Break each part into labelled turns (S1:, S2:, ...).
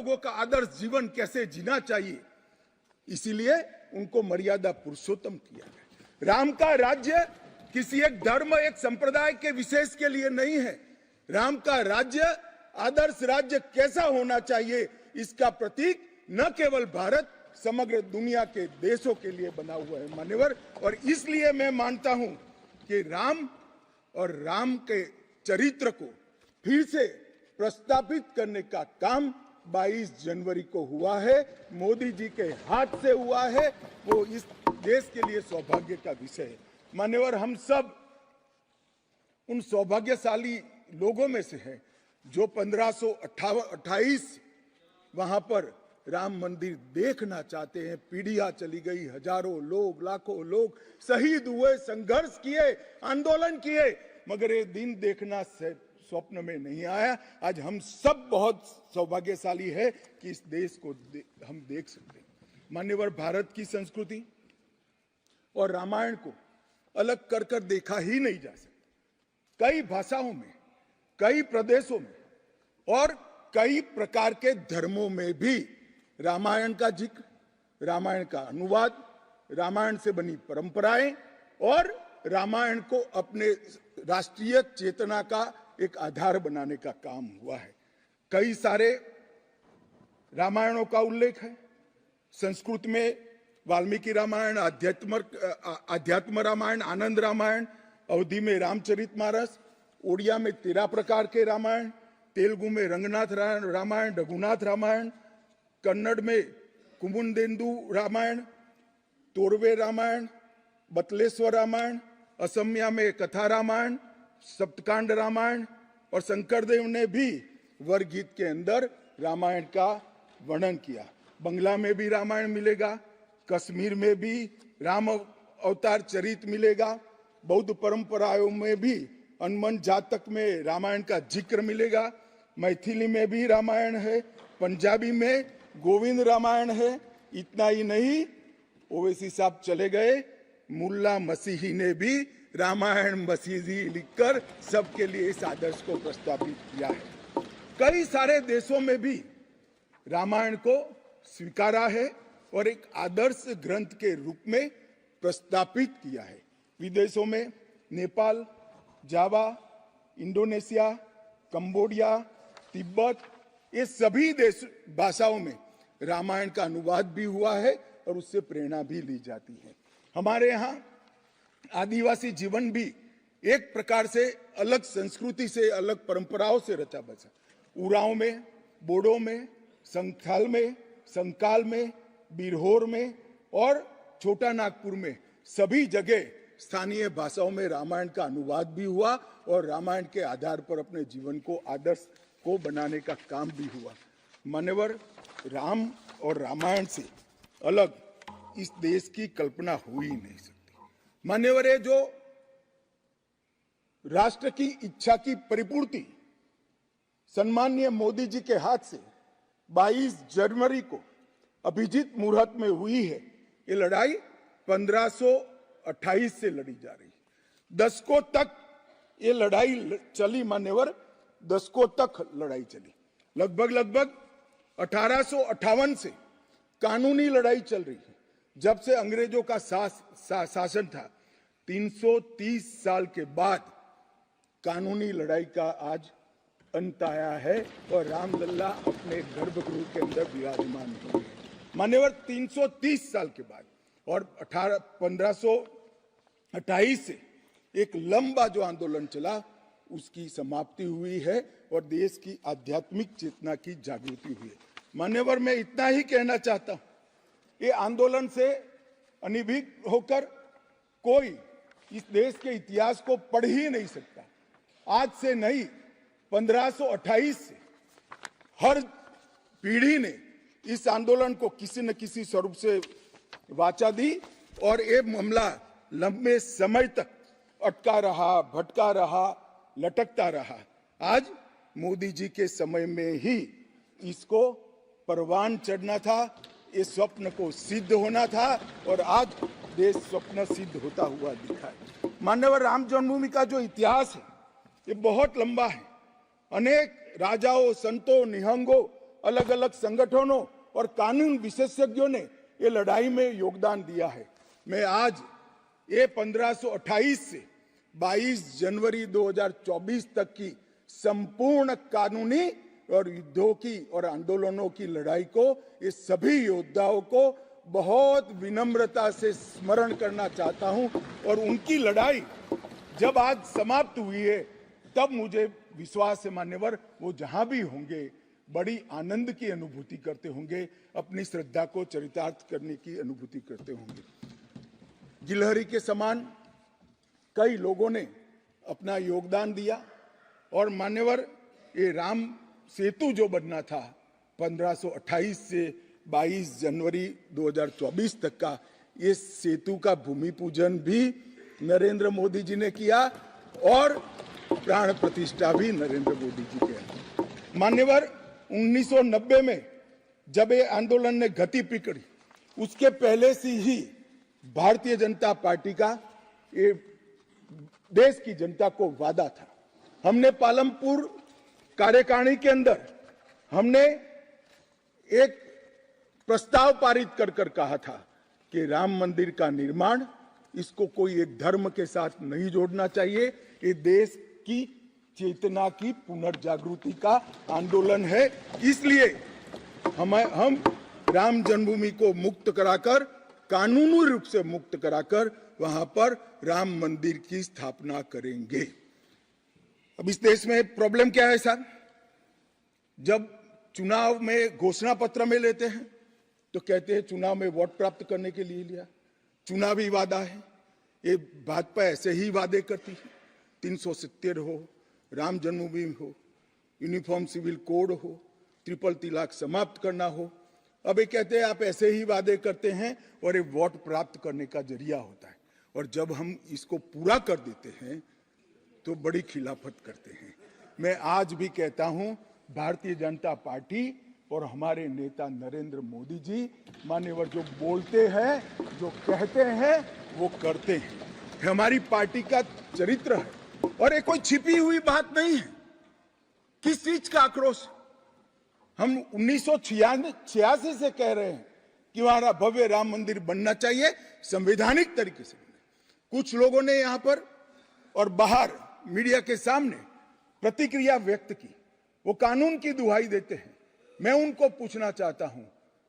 S1: लोगों का आदर्श जीवन कैसे जीना चाहिए, इसीलिए उनको मर्यादा पुरुषोत्तम किया गया। राम का राज्य किसी एक धर्म, एक संप्रदाय के विशेष के लिए नहीं है। राम का राज्य, आदर्श राज्य कैसा होना चाहिए, इसका प्रतीक न केवल भारत, समग्र दुनिया के देशों के लिए बना हुआ है मान्यवर। और इसलिए मैं मानता हूं कि राम और राम के चरित्र को फिर से प्रस्तावित करने का काम 22 जनवरी को हुआ है, मोदी जी के हाथ से हुआ है। वो इस देश के लिए सौभाग्य का विषय है मान्यवर। हम सब उन सौभाग्यशाली लोगों में से हैं जो 1528 वहां पर राम मंदिर देखना चाहते हैं। पीढ़ियां चली गई, हजारों लोग, लाखों लोग शहीद हुए, संघर्ष किए, आंदोलन किए, मगर ये दिन देखना स्वप्न में नहीं आया। आज हम सब बहुत सौभाग्यशाली है कि इस देश को हम देख सकते हैं मान्यवर। भारत की संस्कृति और रामायण को अलग कर कर देखा ही नहीं जा सकता। कई भाषाओं में, कई प्रदेशों में और कई प्रकार के धर्मों में भी रामायण का जिक्र, रामायण का अनुवाद, रामायण से बनी परंपराएं और रामायण को अपने राष्ट्रीय चेतना का एक आधार बनाने का काम हुआ है। कई सारे रामायणों का उल्लेख है। संस्कृत में वाल्मीकि रामायण, आध्यात्म रामायण, आनंद रामायण, अवधी में रामचरितमानस, ओडिया में 13 प्रकार के रामायण, तेलुगु में रंगनाथ रामायण, रघुनाथ रामायण, कन्नड़ में कुमुदेंदु रामायण, तोरवे रामायण, बतलेश्वर रामायण, असमिया में कथा रामायण, सप्तकांड रामायण और शंकरदेव ने भी वरगीत के अंदर रामायण का वर्णन किया। बंगला में भी रामायण मिलेगा, कश्मीर में भी राम अवतार चरित मिलेगा, बौद्ध परंपराओं में भी हनुमान जातक में रामायण का जिक्र मिलेगा, मैथिली में भी रामायण है, पंजाबी में गोविंद रामायण है। इतना ही नहीं, ओवैसी साहब चले गए, मुल्ला मसीही ने भी रामायण मसीही लिखकर सबके लिए इस आदर्श को प्रस्तावित किया है। कई सारे देशों में भी रामायण को स्वीकारा है और एक आदर्श ग्रंथ के रूप में प्रस्तावित किया है। विदेशों में नेपाल, जावा, इंडोनेशिया, कंबोडिया, तिब्बत, ये सभी देश भाषाओं में रामायण का अनुवाद भी हुआ है और उससे प्रेरणा भी ली जाती है। हमारे यहाँ आदिवासी जीवन भी एक प्रकार से अलग संस्कृति से, अलग परंपराओं से रचा बसा। उरांव में, बोडो में, संथाल में, संकाल में, बिरहोर में और छोटा नागपुर में सभी जगह स्थानीय भाषाओं में रामायण का अनुवाद भी हुआ और रामायण के आधार पर अपने जीवन को, आदर्श को बनाने का काम भी हुआ। मान्यवर, राम और रामायण से अलग इस देश की कल्पना हो ही नहीं सकती। मान्यवर, ये जो राष्ट्र की इच्छा की परिपूर्ति सम्माननीय मोदी जी के हाथ से 22 जनवरी को अभिजीत मुहूर्त में हुई है। ये लड़ाई 1528 से लड़ी जा रही है। दशकों तक ये लड़ाई चली मान्यवर, दशकों तक लड़ाई चली। लगभग 1858 से कानूनी लड़ाई चल रही है। जब से अंग्रेजों का शासन था, 330 साल के बाद कानूनी लड़ाई का आज अंत आया है और रामलल्ला अपने गर्भगृह के अंदर विराजमान हुए हैं। मान्यवर, 330 साल के बाद और 1528 से एक लंबा जो आंदोलन चला उसकी समाप्ति हुई है और देश की आध्यात्मिक चेतना की जागृति हुई है। मान्यवर, मैं इतना ही कहना चाहता हूं, ये आंदोलन से अनभिज्ञ होकर कोई इस देश के इतिहास को पढ़ ही नहीं सकता। आज से नहीं, 1528 से हर पीढ़ी ने इस आंदोलन को किसी न किसी स्वरूप से वाचा दी और ये मामला लंबे समय तक अटका रहा, भटका रहा, लटकता रहा। आज मोदी जी के समय में ही इसको परवान चढ़ना था, इस स्वप्न को सिद्ध होना था और आज देश स्वप्न सिद्ध होता हुआ दिखा है। मान्यवर, राम जन्मभूमि का जो इतिहास है ये बहुत लंबा है। अनेक राजाओं, संतों, निहंगों, अलग अलग संगठनों और कानून विशेषज्ञों ने ये लड़ाई में योगदान दिया है। मैं आज ये 1528 से 22 जनवरी 2024 तक की संपूर्ण कानूनी और युद्धों की और आंदोलनों की लड़ाई को, ये सभी योद्धाओं को बहुत विनम्रता से स्मरण करना चाहता हूं। और उनकी लड़ाई जब आज समाप्त हुई है, तब मुझे विश्वास है मान्यवर, वो जहां भी होंगे बड़ी आनंद की अनुभूति करते होंगे, अपनी श्रद्धा को चरितार्थ करने की अनुभूति करते होंगे। गिलहरी के समान कई लोगों ने अपना योगदान दिया और मान्यवर, ये राम सेतु जो बनना था 1528 से 22 जनवरी 2024 तक का, ये सेतु का भूमि पूजन भी नरेंद्र मोदी जी ने किया और प्राण प्रतिष्ठा भी नरेंद्र मोदी जी के। मान्यवर, 1990 में जब ये आंदोलन ने गति पकड़ी, उसके पहले से ही भारतीय जनता पार्टी का ये देश की जनता को वादा था। हमने पालमपुर कार्यकारिणी के अंदर हमने एक प्रस्ताव पारित कर कहा था कि राम मंदिर का निर्माण, इसको कोई एक धर्म के साथ नहीं जोड़ना चाहिए, ये देश की चेतना की पुनर्जागृति का आंदोलन है। इसलिए हम राम जन्मभूमि को मुक्त कराकर, कानूनी रूप से मुक्त कराकर वहां पर राम मंदिर की स्थापना करेंगे। अब इस देश में प्रॉब्लम क्या है साहब, जब चुनाव में घोषणा पत्र में लेते हैं तो कहते हैं चुनाव में वोट प्राप्त करने के लिए लिया, चुनावी वादा है। ये भाजपा ऐसे ही वादे करती है, 370 हो, राम जन्मभूमि हो, यूनिफॉर्म सिविल कोड हो, ट्रिपल तलाक समाप्त करना हो। अब ये कहते हैं आप ऐसे ही वादे करते हैं और ये वोट प्राप्त करने का जरिया होता है, और जब हम इसको पूरा कर देते हैं तो बड़ी खिलाफत करते हैं। मैं आज भी कहता हूं, भारतीय जनता पार्टी और हमारे नेता नरेंद्र मोदी जी मान्यवर जो बोलते हैं, जो कहते हैं, वो करते हैं। हमारी पार्टी का चरित्र है और ये कोई छिपी हुई बात नहीं है। किस चीज का आक्रोश? हम 1986 से कह रहे हैं कि हमारा भव्य राम मंदिर बनना चाहिए, संवैधानिक तरीके से। कुछ लोगों ने यहां पर और बाहर मीडिया के सामने प्रतिक्रिया व्यक्त की, वो कानून की दुहाई देते हैं। मैं उनको पूछना चाहता हूं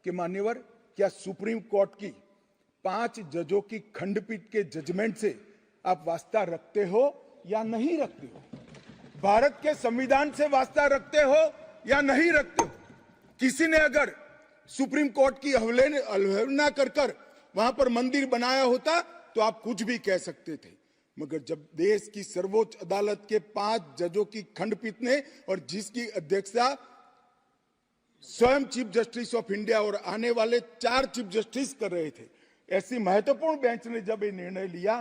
S1: कि मान्यवर, क्या सुप्रीम कोर्ट की 5 जजों की खंडपीठ के जजमेंट से आप वास्ता रखते हो या नहीं रखते हो? भारत के संविधान से वास्ता रखते हो या नहीं रखते हो? किसी ने अगर सुप्रीम कोर्ट की अवहेलना कर वहां पर मंदिर बनाया होता तो आप कुछ भी कह सकते थे, मगर जब देश की सर्वोच्च अदालत के 5 जजों की खंडपीठ ने, और जिसकी अध्यक्षता स्वयं चीफ जस्टिस ऑफ इंडिया और आने वाले 4 चीफ जस्टिस कर रहे थे, ऐसी महत्वपूर्ण बेंच ने जब ये निर्णय लिया,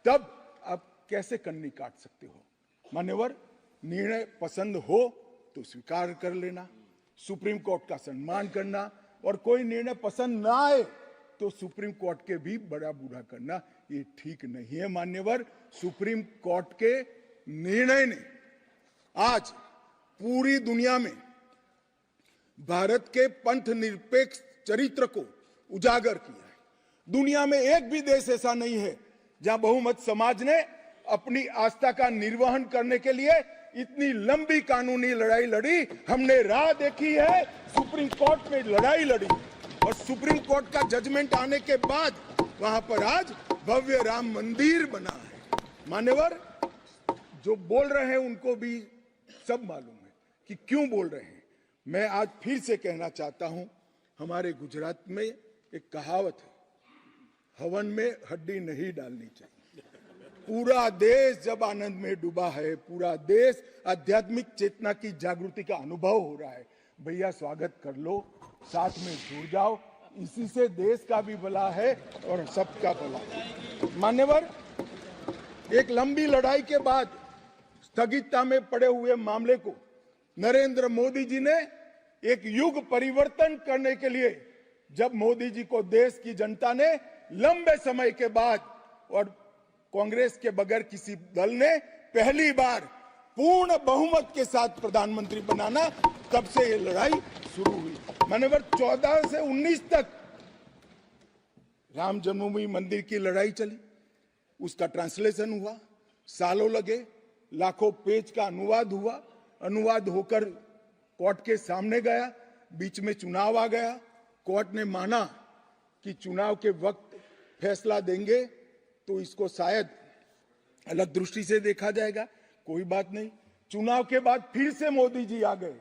S1: तब आप कैसे कन्नी काट सकते हो? मान्यवर, निर्णय पसंद हो तो स्वीकार कर लेना, सुप्रीम कोर्ट का सम्मान करना, और कोई निर्णय पसंद ना आए तो सुप्रीम कोर्ट के भी बड़ा बूढ़ा करना, ये ठीक नहीं है। मान्यवर, सुप्रीम कोर्ट के निर्णय ने आज पूरी दुनिया में भारत के पंथ निरपेक्ष चरित्र को उजागर किया है। दुनिया में एक भी देश ऐसा नहीं है जहां बहुमत समाज ने अपनी आस्था का निर्वहन करने के लिए इतनी लंबी कानूनी लड़ाई लड़ी। हमने राह देखी है, सुप्रीम कोर्ट में लड़ाई लड़ी, और सुप्रीम कोर्ट का जजमेंट आने के बाद वहां पर आज भव्य राम मंदिर बना है। मान्यवर, जो बोल रहे हैं उनको भी सब मालूम है कि क्यों बोल रहे हैं। मैं आज फिर से कहना चाहता हूं, हमारे गुजरात में एक कहावत है, हवन में हड्डी नहीं डालनी चाहिए। पूरा देश जब आनंद में डूबा है, पूरा देश आध्यात्मिक चेतना की जागृति का अनुभव हो रहा है, भैया स्वागत कर लो, साथ में जुड़ जाओ, इसी से देश का भी भला है और सबका भला है। मान्यवर, एक लंबी लड़ाई के बाद स्थगितता में पड़े हुए मामले को नरेंद्र मोदी जी ने एक युग परिवर्तन करने के लिए, जब मोदी जी को देश की जनता ने लंबे समय के बाद और कांग्रेस के बगैर किसी दल ने पहली बार पूर्ण बहुमत के साथ प्रधानमंत्री बनाना, तब से ये लड़ाई शुरू हुई। मान्यवर 14 से 19 तक राम जन्मभूमि मंदिर की लड़ाई चली, उसका ट्रांसलेशन हुआ, सालों लगे, लाखों पेज का अनुवाद हुआ, अनुवाद होकर कोर्ट के सामने गया, बीच में चुनाव आ गया, कोर्ट ने माना कि चुनाव के वक्त फैसला देंगे तो इसको शायद अलग दृष्टि से देखा जाएगा, कोई बात नहीं। चुनाव के बाद फिर से मोदी जी आ गए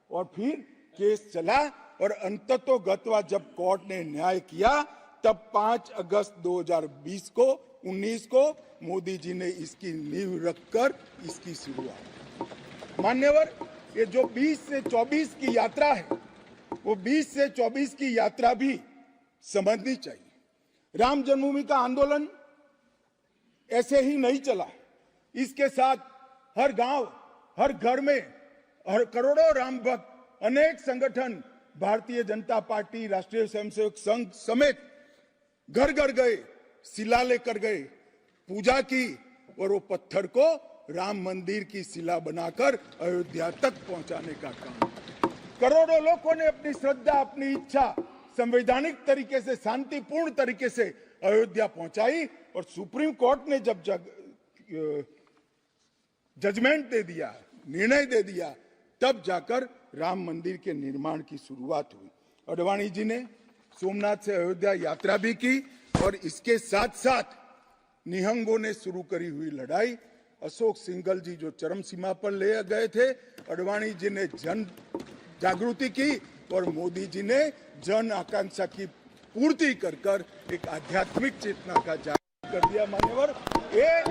S1: और फिर केस चला और अंततोगत्वा जब कोर्ट ने न्याय किया तब 5 अगस्त 2020 को 19 को मोदी जी ने इसकी नींव रखकर इसकी शुरुआत। मान्यवर, ये जो 20 से 24 की यात्रा है, वो 20 से 24 की यात्रा भी समझनी चाहिए। राम जन्मभूमि का आंदोलन ऐसे ही नहीं चला, इसके साथ हर गांव, हर घर में हर करोड़ों राम भक्त, अनेक संगठन, भारतीय जनता पार्टी, राष्ट्रीय स्वयंसेवक संघ समेत घर घर गए, शिला लेकर गए, पूजा की और वो पत्थर को राम मंदिर की शिला बनाकर अयोध्या तक पहुंचाने का काम। करोड़ों लोगों ने अपनी श्रद्धा, अपनी इच्छा संवैधानिक तरीके से, शांतिपूर्ण तरीके से अयोध्या पहुंचाई और सुप्रीम कोर्ट ने जब जजमेंट दे दिया, निर्णय दे दिया, तब जाकर राम मंदिर के निर्माण की शुरुआत हुई। अडवाणी जी ने सोमनाथ से अयोध्या यात्रा भी की और इसके साथ साथ निहंगों ने शुरू करी हुई लड़ाई, अशोक सिंघल जी जो चरम सीमा पर ले गए थे, अडवाणी जी ने जन जागृति की और मोदी जी ने जन आकांक्षा की पूर्ति कर कर एक आध्यात्मिक चेतना का जागरण कर दिया। मान्यवर, ये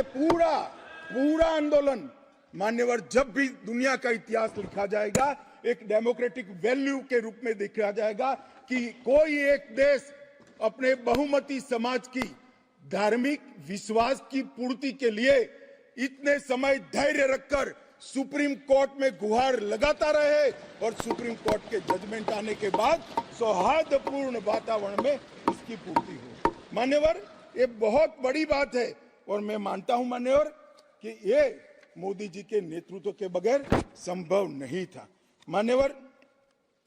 S1: पूरा आंदोलन, मान्यवर, जब भी दुनिया का इतिहास लिखा जाएगा एक डेमोक्रेटिक वैल्यू के रूप में देखा जाएगा कि कोई एक देश अपने बहुमती समाज की धार्मिक विश्वास की पूर्ति के लिए इतने समय धैर्य रखकर सुप्रीम कोर्ट में गुहार लगाता रहे और सुप्रीम कोर्ट के जजमेंट आने के बाद सौहार्दपूर्ण वातावरण में इसकी पूर्ति हो। मान्यवर, ये बहुत बड़ी बात है और मैं मानता हूं मान्यवर कि ये मोदी जी के नेतृत्व के बगैर संभव नहीं था। मान्यवर,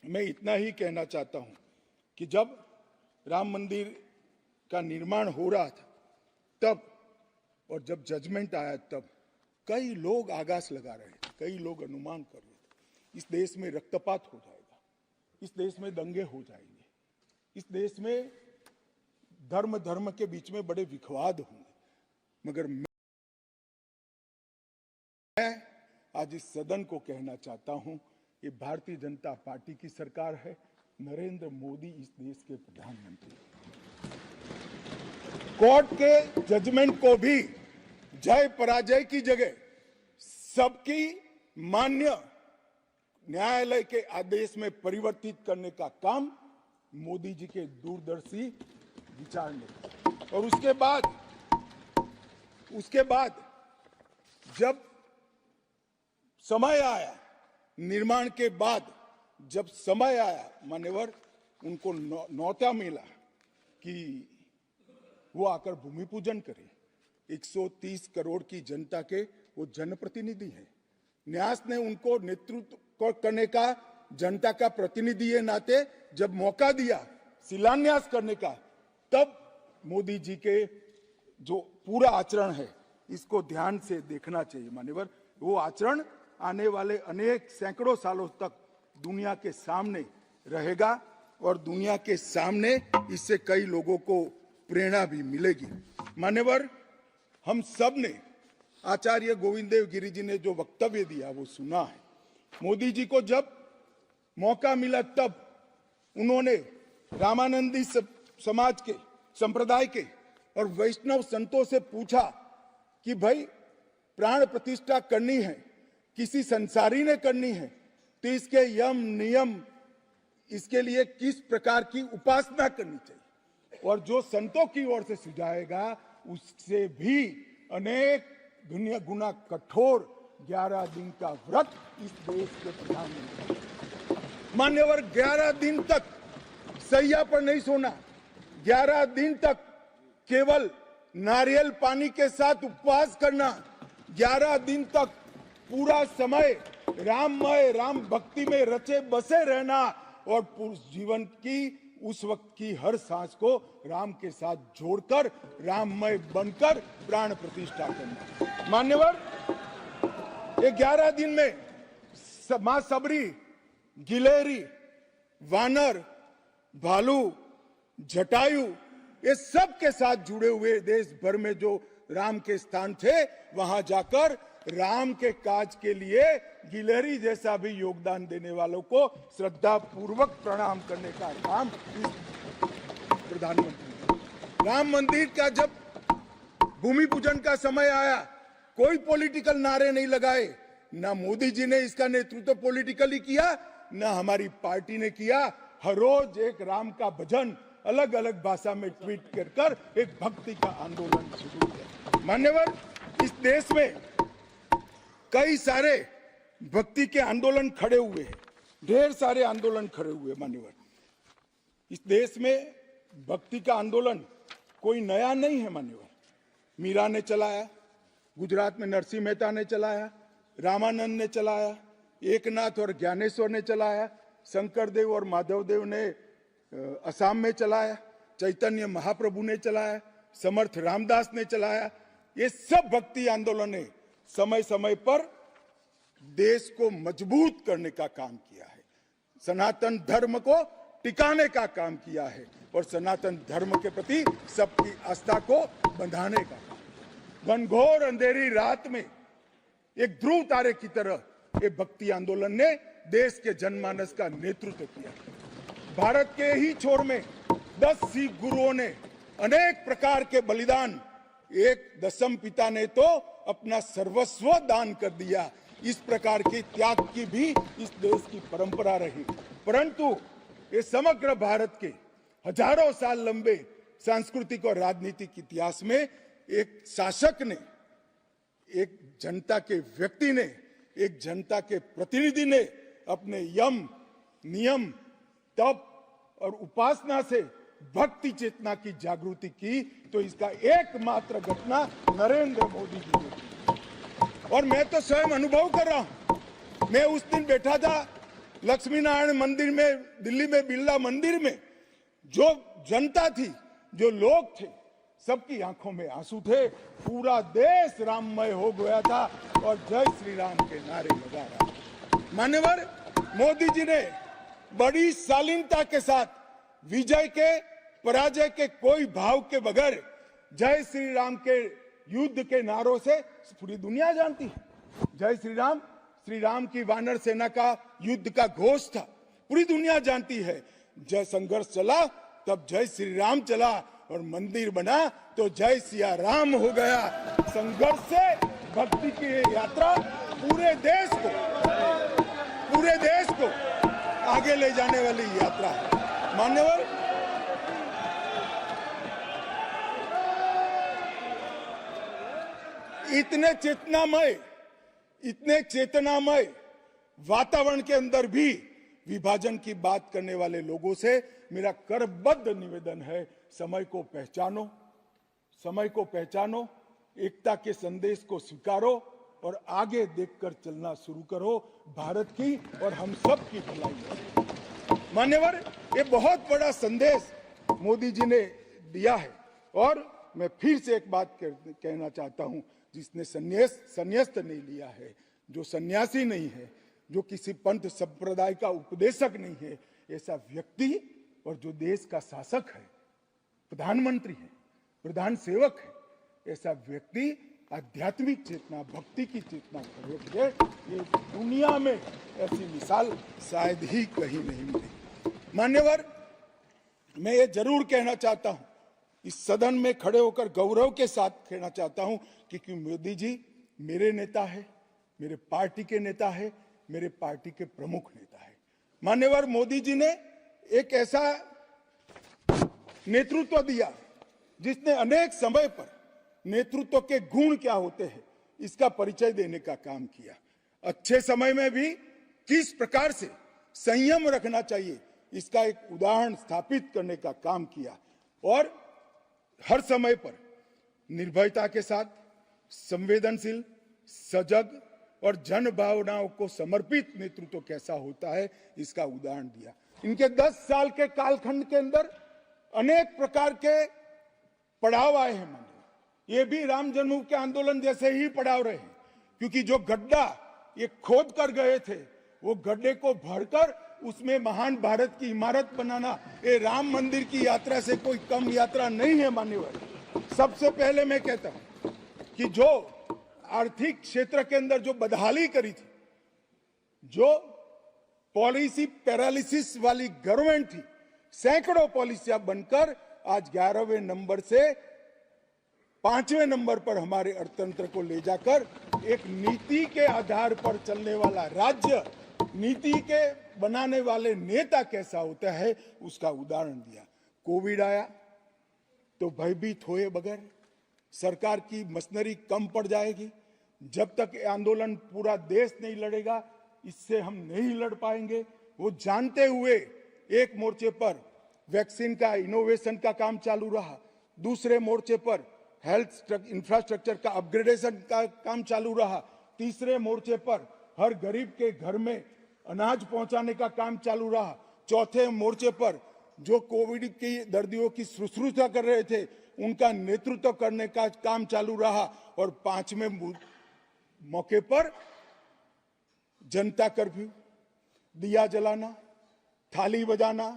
S1: मैं इतना ही कहना चाहता हूं कि जब राम मंदिर का निर्माण हो रहा था तब और जब जजमेंट आया तब कई लोग आगास लगा रहे थे, कई लोग अनुमान कर रहे थे इस देश में रक्तपात हो जाएगा, इस देश में दंगे हो जाएंगे, इस देश में धर्म के बीच में बड़े विवाद होंगे। मगर मैं आज इस सदन को कहना चाहता हूं, ये भारतीय जनता पार्टी की सरकार है, नरेंद्र मोदी इस देश के प्रधानमंत्री। कोर्ट के जजमेंट को भी जय पराजय की जगह सबकी मान्य न्यायालय के आदेश में परिवर्तित करने का काम मोदी जी के दूरदर्शी विचार ने। और उसके बाद जब समय आया, निर्माण के बाद जब समय आया, मान्यवर, उनको न्योता मिला कि वो आकर भूमि पूजन करें। 130 करोड़ की जनता के वो जनप्रतिनिधि हैं। न्यास ने उनको नेतृत्व करने का, जनता का प्रतिनिधि के नाते जब मौका दिया शिलान्यास करने का, तब मोदी जी के जो पूरा आचरण है इसको ध्यान से देखना चाहिए। मान्यवर, वो आचरण आने वाले अनेक सैकड़ों सालों तक दुनिया के सामने रहेगा और दुनिया के सामने इससे कई लोगों को प्रेरणा भी मिलेगी। मान्यवर, हम सब ने आचार्य गोविंद देव गिरि जी ने जो वक्तव्य दिया वो सुना है। मोदी जी को जब मौका मिला तब उन्होंने रामानंदी समाज के, संप्रदाय के और वैष्णव संतों से पूछा कि भाई प्राण प्रतिष्ठा करनी है, किसी संसारी ने करनी है, तो इसके यम नियम, इसके लिए किस प्रकार की उपासना करनी चाहिए। और जो संतों की ओर से सुझाएगा उससे भी अनेक गुना कठोर 11 दिन का व्रत इस देश के प्रधानमंत्री। मान्यवर, 11 दिन तक सैया पर नहीं सोना, 11 दिन तक केवल नारियल पानी के साथ उपवास करना, 11 दिन तक पूरा समय राममय, राम भक्ति में रचे बसे रहना और जीवन की उस वक्त की हर सांस को राम के साथ जोड़कर राममय बनकर प्राण प्रतिष्ठा करना। मान्यवर, ये 11 दिन में मां सबरी, गिलेरी, वानर, भालू, जटायु, ये सब के साथ जुड़े हुए देश भर में जो राम के स्थान थे, वहां जाकर राम के काज के लिए गिलहरी जैसा भी योगदान देने वालों को श्रद्धा पूर्वक प्रणाम करने का काम प्रधानमंत्री। राम मंदिर का जब भूमि पूजन का समय आया, कोई पॉलिटिकल नारे नहीं लगाए, ना मोदी जी ने इसका नेतृत्व पॉलिटिकली किया, ना हमारी पार्टी ने किया। हर रोज एक राम का भजन अलग अलग भाषा में ट्वीट कर एक भक्ति का आंदोलन शुरू किया। मान्यवर, इस देश में कई सारे भक्ति के आंदोलन खड़े हुए हैं, ढेर सारे आंदोलन खड़े हुए। मान्यवर, इस देश में भक्ति का आंदोलन कोई नया नहीं है। मान्यवर, मीरा ने चलाया, गुजरात में नरसिंह मेहता ने चलाया, रामानंद ने चलाया, एकनाथ और ज्ञानेश्वर ने चलाया, शंकरदेव और माधवदेव ने असम में चलाया, चैतन्य महाप्रभु ने चलाया, समर्थ रामदास ने चलाया। ये सब भक्ति आंदोलन ने समय समय पर देश को मजबूत करने का काम किया है, सनातन धर्म को टिकाने का काम किया है और सनातन धर्म के प्रति सबकी आस्था को बंधाने का काम। घनघोर अंधेरी रात में एक ध्रुव तारे की तरह ये भक्ति आंदोलन ने देश के जनमानस का नेतृत्व किया। भारत के ही छोर में 10 सिख गुरुओं ने अनेक प्रकार के बलिदान, एक दशम पिता ने तो अपना सर्वस्व दान कर दिया। इस प्रकार के त्याग की भी इस देश की परंपरा रही, परंतु ये समग्र भारत के हजारों साल लंबे सांस्कृतिक और राजनीतिक इतिहास में एक शासक ने, एक जनता के व्यक्ति ने, एक जनता के प्रतिनिधि ने अपने यम, नियम, तप और उपासना से भक्ति चेतना की जागृति की, तो इसका एकमात्र घटना नरेंद्र मोदी जी ने की। और मैं तो स्वयं अनुभव कर रहा हूं। मैं उस दिन बैठा था लक्ष्मी नारायण मंदिर में, दिल्ली में बिरला मंदिर में, जो जनता थी, जो लोग थे, सबकी आंखों में आंसू थे। पूरा देश राममय हो गया था और जय श्री राम के नारे लगा रहा। मान्यवर, मोदी जी ने बड़ी शालीनता के साथ विजय के, पराजय के कोई भाव के बगैर जय श्री राम के युद्ध के नारों से पूरी दुनिया जानती है। जय श्री राम की वानर सेना का युद्ध का घोष था, पूरी दुनिया जानती है। जय संघर्ष चला तब जय श्री राम चला और मंदिर बना तो जय सिया राम हो गया। संघर्ष से भक्ति की ये यात्रा पूरे देश को आगे ले जाने वाली यात्रा है। मान्यवर, इतने चेतनामय वातावरण के अंदर भी विभाजन की बात करने वाले लोगों से मेरा करबद्ध निवेदन है, समय को पहचानो, एकता के संदेश को स्वीकारो और आगे देखकर चलना शुरू करो, भारत की और हम सब की भलाई। मान्यवर, ये बहुत बड़ा संदेश मोदी जी ने दिया है और मैं फिर से एक बात कहना चाहता हूं, जिसने संन्यास्त नहीं लिया है, जो सन्यासी नहीं है, जो किसी पंथ संप्रदाय का उपदेशक नहीं है, ऐसा व्यक्ति और जो देश का शासक है, प्रधानमंत्री है, प्रधान सेवक है, ऐसा व्यक्ति आध्यात्मिक चेतना, भक्ति की चेतना खड़े, ये दुनिया में ऐसी मिसाल शायद ही कहीं नहीं मिली। मान्यवर, मैं ये जरूर कहना चाहता हूं, इस सदन में खड़े होकर गौरव के साथ कहना चाहता हूं कि मोदी जी मेरे नेता है, मेरे पार्टी के नेता है, मेरे पार्टी के प्रमुख नेता है। मान्यवर, मोदी जी ने एक ऐसा नेतृत्व दिया जिसने अनेक समय पर नेतृत्व के गुण क्या होते हैं इसका परिचय देने का काम किया। अच्छे समय में भी किस प्रकार से संयम रखना चाहिए इसका एक उदाहरण स्थापित करने का काम किया और हर समय पर निर्भयता के साथ, संवेदनशील, सजग और जन भावनाओं को समर्पित नेतृत्व कैसा होता है इसका उदाहरण दिया। इनके 10 साल के कालखंड के अंदर अनेक प्रकार के पड़ाव आए हैं। माननीय, ये भी राम जन्मभूमि के आंदोलन जैसे ही पड़ाव रहे हैं, क्योंकि जो गड्ढा ये खोद कर गए थे वो गड्ढे को भरकर उसमें महान भारत की इमारत बनाना ये राम मंदिर की यात्रा से कोई कम यात्रा नहीं है। मान्यवर, सबसे पहले मैं कहता हूं कि जो आर्थिक क्षेत्र के अंदर जो बदहाली करी थी, जो पॉलिसी पैरालिसिस वाली गवर्नमेंट थी, सैकड़ों पॉलिसियां बनकर आज 11वें नंबर से 5वें नंबर पर हमारे अर्थतंत्र को ले जाकर एक नीति के आधार पर चलने वाला राज्य, नीति के बनाने वाले नेता कैसा होता है उसका उदाहरण दिया। कोविड आया तो भयभीत हुए बगैर, सरकार की मशीनरी कम पड़ जाएगी, जब तक आंदोलन पूरा देश नहीं लड़ेगा इससे हम नहीं लड़ पाएंगे, वो जानते हुए एक मोर्चे पर वैक्सीन का इनोवेशन का काम चालू रहा, दूसरे मोर्चे पर हेल्थ इंफ्रास्ट्रक्चर का अपग्रेडेशन का काम चालू रहा, तीसरे मोर्चे पर हर गरीब के घर में अनाज पहुंचाने का काम चालू रहा, चौथे मोर्चे पर जो कोविड की दर्दियों की शुश्रूषा कर रहे थे उनका नेतृत्व करने का काम चालू रहा, और 5वें मौके पर जनता कर्फ्यू, दिया जलाना, थाली बजाना,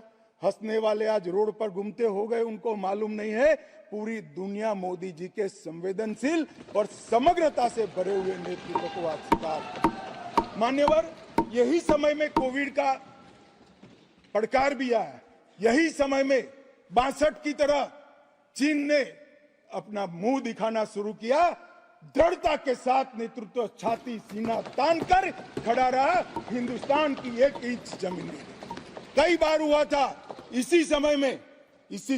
S1: हंसने वाले आज रोड पर घूमते हो गए, उनको मालूम नहीं है पूरी दुनिया मोदी जी के संवेदनशील और समग्रता से भरे हुए नेतृत्व को आज स्वीकार। मान्यवर, यही समय में कोविड का पड़कार भी आया, यही समय में 62 की तरह चीन ने अपना मुंह दिखाना शुरू किया, दृढ़ता के साथ नेतृत्व छाती सीना तान कर खड़ा रहा, हिंदुस्तान की 1 इंच जमीन नहीं। कई बार हुआ था इसी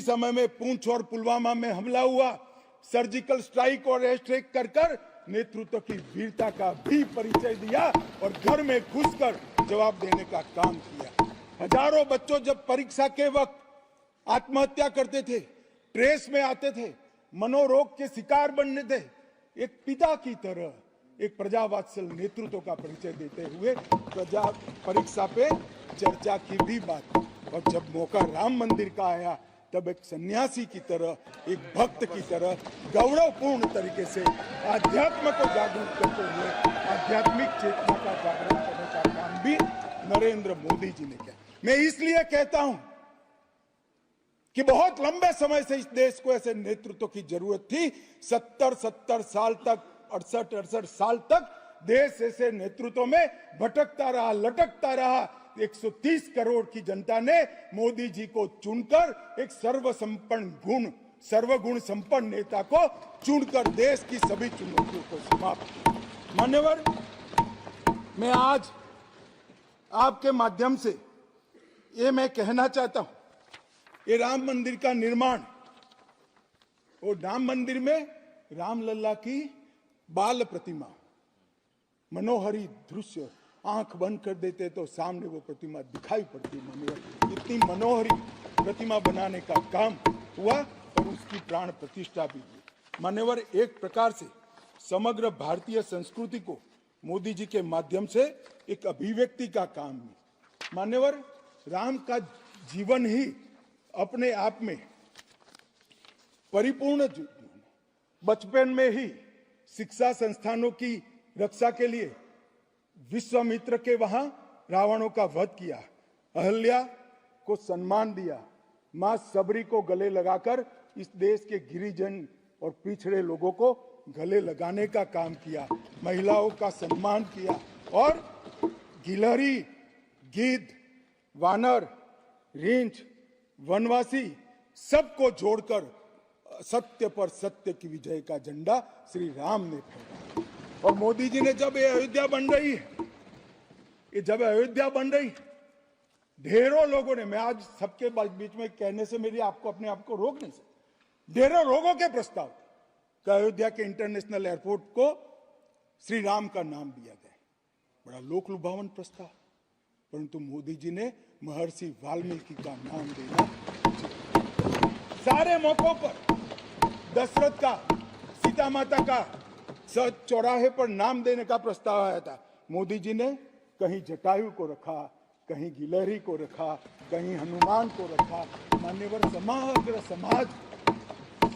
S1: समय में पूंछ और पुलवामा में हमला हुआ, सर्जिकल स्ट्राइक और एयर स्ट्राइक कर नेतृत्व की वीरता का भी परिचय दिया और घर में घुसकर जवाब देने का काम किया। हजारों बच्चों जब परीक्षा के वक्त आत्महत्या करते थे, ट्रेस में आते थे, मनोरोग के शिकार बनने थे, एक पिता की तरह एक प्रजावात्सल नेतृत्व का परिचय देते हुए प्रजा परीक्षा पे चर्चा की भी बात। और जब मौका राम मंदिर का आया तब एक सन्यासी की तरह, एक भक्त की तरह गौरवपूर्ण तरीके से आध्यात्म को जागरूक करते हुए आध्यात्मिक चेतना का जागरण करने का काम भी नरेंद्र मोदी जी ने किया। मैं इसलिए कहता हूं कि बहुत लंबे समय से इस देश को ऐसे नेतृत्व की जरूरत थी। 70 साल तक, 68 साल तक देश ऐसे नेतृत्व में भटकता रहा, लटकता रहा। 130 करोड़ की जनता ने मोदी जी को चुनकर एक सर्वगुण संपन्न नेता को चुनकर देश की सभी चुनौतियों को समाप्त। मान्यवर, मैं आज आपके माध्यम से ये मैं कहना चाहता हूं, ये राम मंदिर का निर्माण, और राम मंदिर में रामलला की बाल प्रतिमा, मनोहरी दृश्य, आंख बंद कर देते तो सामने वो प्रतिमा दिखाई पड़ती। इतनी मनोहरी प्रतिमा बनाने का काम हुआ और उसकी प्राण प्रतिष्ठा भी हुई। मान्यवर, एक प्रकार से समग्र भारतीय संस्कृति को मोदी जी के माध्यम से एक अभिव्यक्ति का काम है। मान्यवर, राम का जीवन ही अपने आप में परिपूर्ण जीवन। बचपन में ही शिक्षा संस्थानों की रक्षा के लिए विश्वामित्र के वहां रावणों का वध किया, अहल्या को सम्मान दिया, मां सबरी को गले लगाकर इस देश के गिरिजन और पिछड़े लोगों को गले लगाने का काम किया, महिलाओं का सम्मान किया, और गिलहरी, गिद्ध, वानर, रींछ, वनवासी सबको जोड़कर सत्य पर सत्य की विजय का झंडा श्री राम ने फहराया। और मोदी जी ने जब ये अयोध्या बन रही है, ढेरों लोगों ने, मैं आज सबके बीच में कहने से मेरी आपको अपने आप को रोक नहीं सकता, ढेरों लोगों के प्रस्ताव कि अयोध्या के इंटरनेशनल एयरपोर्ट को श्री राम का नाम दिया जाए। बड़ा लोक लुभावन प्रस्ताव, परंतु मोदी जी ने महर्षि वाल्मीकि का नाम देना। सारे मौकों पर दशरथ का सीता माता का चौराहे पर नाम देने का प्रस्ताव आया था। मोदी जी ने कहीं जटायु को रखा, कहीं गिलहरी को रखा, कहीं हनुमान को रखा। मान्यवर समग्र समाज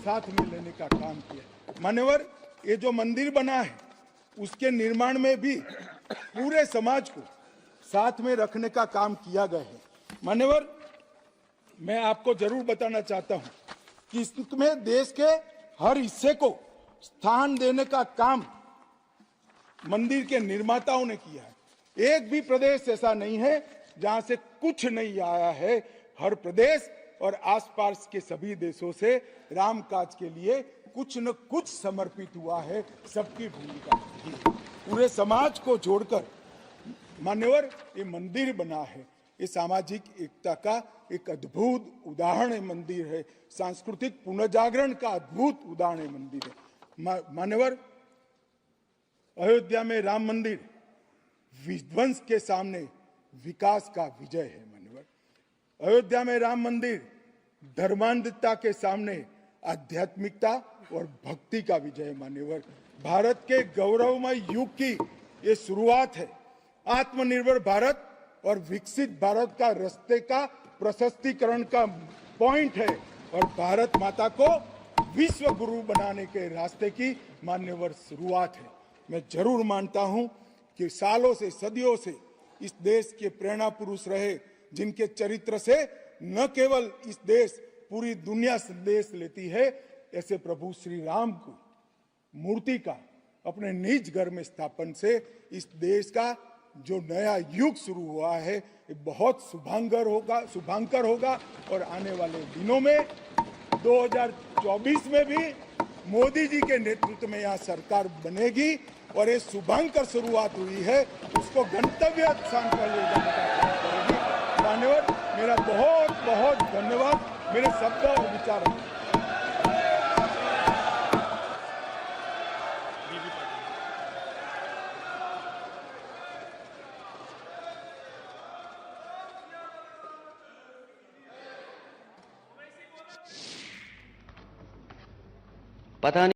S1: साथ में लेने का काम किया। मान्यवर ये जो मंदिर बना है उसके निर्माण में भी पूरे समाज को साथ में रखने का काम किया गया है। मान्यवर मैं आपको जरूर बताना चाहता हूं कि इसमें देश के हर हिस्से को स्थान देने का काम मंदिर के निर्माताओं ने किया है। एक भी प्रदेश ऐसा नहीं है जहां से कुछ नहीं आया है। हर प्रदेश और आसपास के सभी देशों से राम काज के लिए कुछ न कुछ समर्पित हुआ है। सबकी भूमिका थी। पूरे समाज को जोड़कर मान्यवर ये मंदिर बना है। ये सामाजिक एकता का एक अद्भुत उदाहरण है मंदिर है। सांस्कृतिक पुनर्जागरण का अद्भुत उदाहरण है मंदिर है। मान्यवर अयोध्या में राम मंदिर विध्वंस के सामने विकास का विजय है। मान्यवर अयोध्या में राम मंदिर धर्मांधता के सामने आध्यात्मिकता और भक्ति का विजय। मान्यवर भारत के गौरवमय युग की ये शुरुआत है। आत्मनिर्भर भारत और विकसित भारत का रास्ते का प्रशस्तीकरण का पॉइंट है और भारत माता को विश्व गुरु बनाने के रास्ते की मान्यवर शुरुआत है। मैं जरूर मानता हूं कि सालों से सदियों से इस देश के प्रेरणा पुरुष रहे, जिनके चरित्र से न केवल इस देश पूरी दुनिया संदेश लेती है। ऐसे प्रभु श्री राम को मूर्ति का अपने निज घर में स्थापन से इस देश का जो नया युग शुरू हुआ है ये बहुत शुभांकर होगा और आने वाले दिनों में 2024 में भी मोदी जी के नेतृत्व में यहाँ सरकार बनेगी और ये शुभांकर शुरुआत हुई है उसको गंतव्य स्थान पर ले जाने का काम करेगी। मान्यवर मेरा बहुत बहुत धन्यवाद। मेरे शब्द और विचार
S2: पता नहीं।